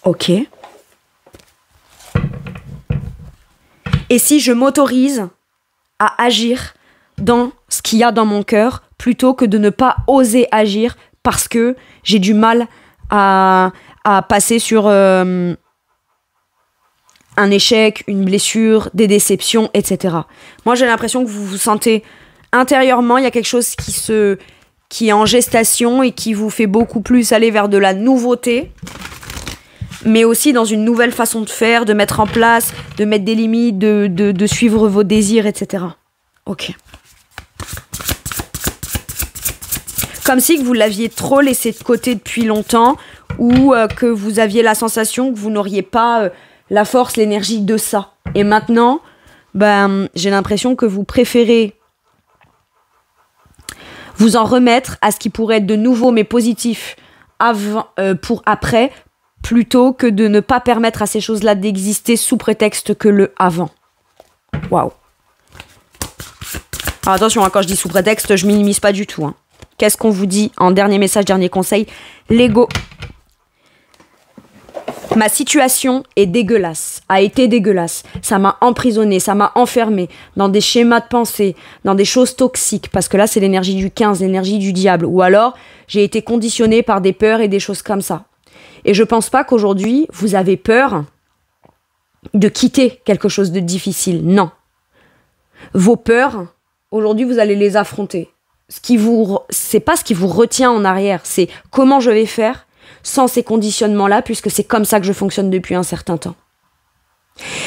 Ok. Et si je m'autorise à agir dans ce qu'il y a dans mon cœur, plutôt que de ne pas oser agir parce que j'ai du mal à passer sur un échec, une blessure, des déceptions, etc. Moi, j'ai l'impression que vous vous sentez intérieurement, il y a quelque chose qui est en gestation et qui vous fait beaucoup plus aller vers de la nouveauté, mais aussi dans une nouvelle façon de faire, de mettre en place, de mettre des limites, de suivre vos désirs, etc. Ok. Comme si que vous l'aviez trop laissé de côté depuis longtemps, ou que vous aviez la sensation que vous n'auriez pas la force, l'énergie de ça. Et maintenant, j'ai l'impression que vous préférez vous en remettre à ce qui pourrait être de nouveau mais positif pour après, plutôt que de ne pas permettre à ces choses-là d'exister sous prétexte que le avant. Waouh. Alors attention, quand je dis sous prétexte, je minimise pas du tout. Qu'est-ce qu'on vous dit en dernier message, dernier conseil? L'ego. Ma situation est dégueulasse, a été dégueulasse. Ça m'a emprisonné, ça m'a enfermé dans des schémas de pensée, dans des choses toxiques, parce que là, c'est l'énergie du 15, l'énergie du diable. Ou alors, j'ai été conditionné par des peurs et des choses comme ça. Et je pense pas qu'aujourd'hui, vous avez peur de quitter quelque chose de difficile. Non. Vos peurs, aujourd'hui, vous allez les affronter. C'est pas ce qui vous retient en arrière, c'est comment je vais faire sans ces conditionnements-là, puisque c'est comme ça que je fonctionne depuis un certain temps.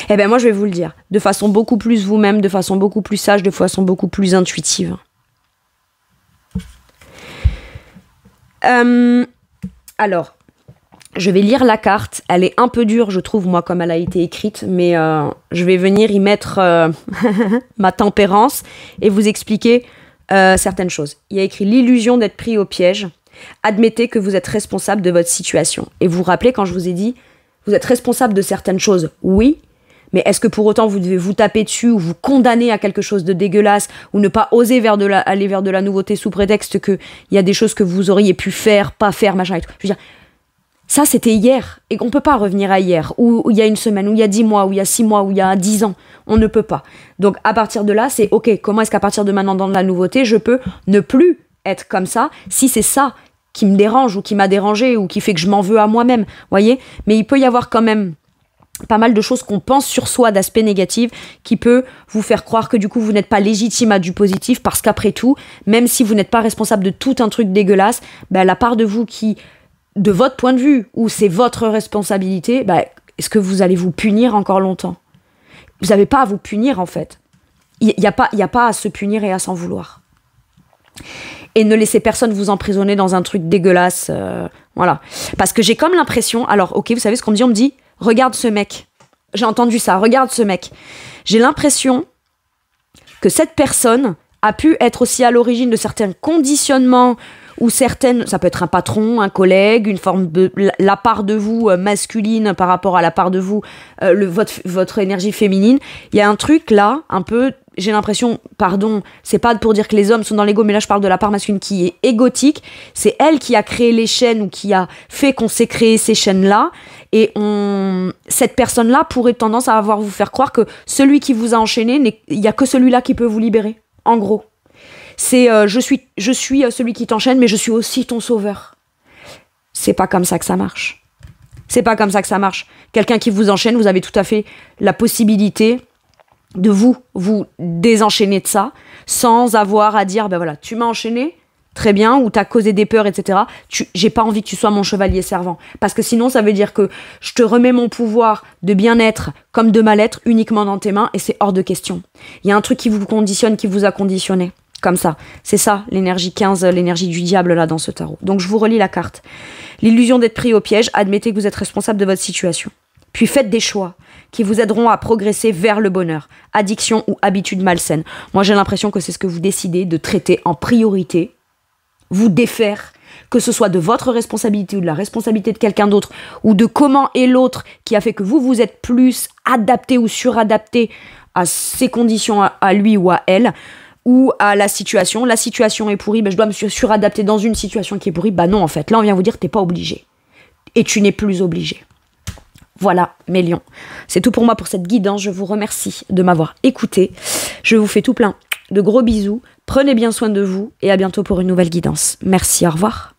Eh bien, moi, je vais vous le dire, de façon beaucoup plus vous-même, de façon beaucoup plus sage, de façon beaucoup plus intuitive. Alors, je vais lire la carte. Elle est un peu dure, je trouve, moi, comme elle a été écrite, mais je vais venir y mettre ma tempérance et vous expliquer certaines choses. Il y a écrit l'illusion d'être pris au piège. Admettez que vous êtes responsable de votre situation. Et vous vous rappelez quand je vous ai dit, vous êtes responsable de certaines choses, oui, mais est-ce que pour autant vous devez vous taper dessus ou vous condamner à quelque chose de dégueulasse ou ne pas oser aller vers de la nouveauté sous prétexte qu'il y a des choses que vous auriez pu faire, pas faire, machin et tout. Je veux dire, ça c'était hier et qu'on ne peut pas revenir à hier, ou il y a une semaine, ou il y a 10 mois, ou il y a 6 mois, ou il y a 10 ans. On ne peut pas. Donc à partir de là, c'est ok, comment est-ce qu'à partir de maintenant dans la nouveauté, je peux ne plus être comme ça, si c'est ça qui me dérange ou qui m'a dérangé ou qui fait que je m'en veux à moi-même, voyez. Mais il peut y avoir quand même pas mal de choses qu'on pense sur soi d'aspect négatif qui peut vous faire croire que du coup vous n'êtes pas légitime à du positif parce qu'après tout, même si vous n'êtes pas responsable de tout un truc dégueulasse, bah, la part de vous qui, de votre point de vue, où c'est votre responsabilité, bah, est-ce que vous allez vous punir encore longtemps? Vous n'avez pas à vous punir en fait. Il n'y a pas à se punir et à s'en vouloir. Et ne laissez personne vous emprisonner dans un truc dégueulasse. Voilà. Parce que j'ai comme l'impression... Alors, ok, vous savez ce qu'on me dit? On me dit, regarde ce mec. J'ai entendu ça, regarde ce mec. J'ai l'impression que cette personne a pu être aussi à l'origine de certains conditionnements ou certaines... Ça peut être un patron, un collègue, une forme de... La part de vous masculine par rapport à la part de vous, votre énergie féminine. Il y a un truc là, un peu... J'ai l'impression, pardon, c'est pas pour dire que les hommes sont dans l'ego, mais là je parle de la part masculine qui est égotique. C'est elle qui a créé les chaînes ou qui a fait qu'on s'est créé ces chaînes-là. Et cette personne-là pourrait tendance à vous faire croire que celui qui vous a enchaîné, il n'y a que celui-là qui peut vous libérer. En gros. C'est je suis celui qui t'enchaîne, mais je suis aussi ton sauveur. C'est pas comme ça que ça marche. C'est pas comme ça que ça marche. Quelqu'un qui vous enchaîne, vous avez tout à fait la possibilité de vous désenchaîner de ça, sans avoir à dire, ben voilà, tu m'as enchaîné, très bien, ou t'as causé des peurs, etc. J'ai pas envie que tu sois mon chevalier servant. Parce que sinon, ça veut dire que je te remets mon pouvoir de bien-être comme de mal-être uniquement dans tes mains, et c'est hors de question. Il y a un truc qui vous conditionne, qui vous a conditionné. Comme ça. C'est ça, l'énergie 15, l'énergie du diable, là, dans ce tarot. Donc, je vous relis la carte. L'illusion d'être pris au piège, admettez que vous êtes responsable de votre situation. Puis faites des choix qui vous aideront à progresser vers le bonheur. Addiction ou habitude malsaine. Moi, j'ai l'impression que c'est ce que vous décidez de traiter en priorité. Vous défaire, que ce soit de votre responsabilité ou de la responsabilité de quelqu'un d'autre, ou de comment est l'autre qui a fait que vous êtes plus adapté ou suradapté à ses conditions, à lui ou à elle, ou à la situation. La situation est pourrie, ben je dois me suradapter dans une situation qui est pourrie. Bah non, en fait, là, on vient vous dire, t'es pas obligé. Et tu n'es plus obligé. Voilà, mes lions. C'est tout pour moi pour cette guidance. Je vous remercie de m'avoir écouté. Je vous fais tout plein de gros bisous. Prenez bien soin de vous et à bientôt pour une nouvelle guidance. Merci, au revoir.